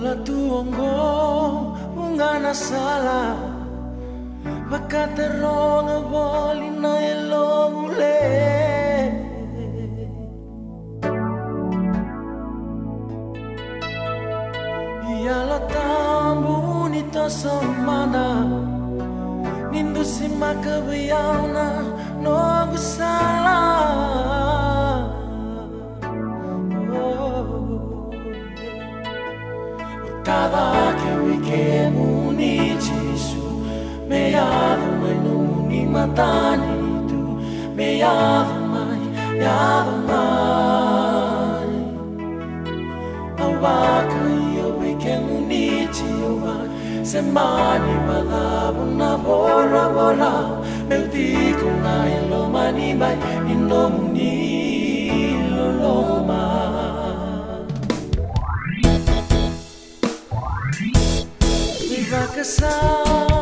Ola tuongo ungana sala Wakateronga boli na elomule Yala tambu nito somana Nindu si makabiyauna no gusala Tava que wike muni Jesu me ava mai no muni matani tu me ava mai awaka yo wike muni Jehová se mani pada na bora bora eu digo nai lo mani mai no muni lo loma Viva casar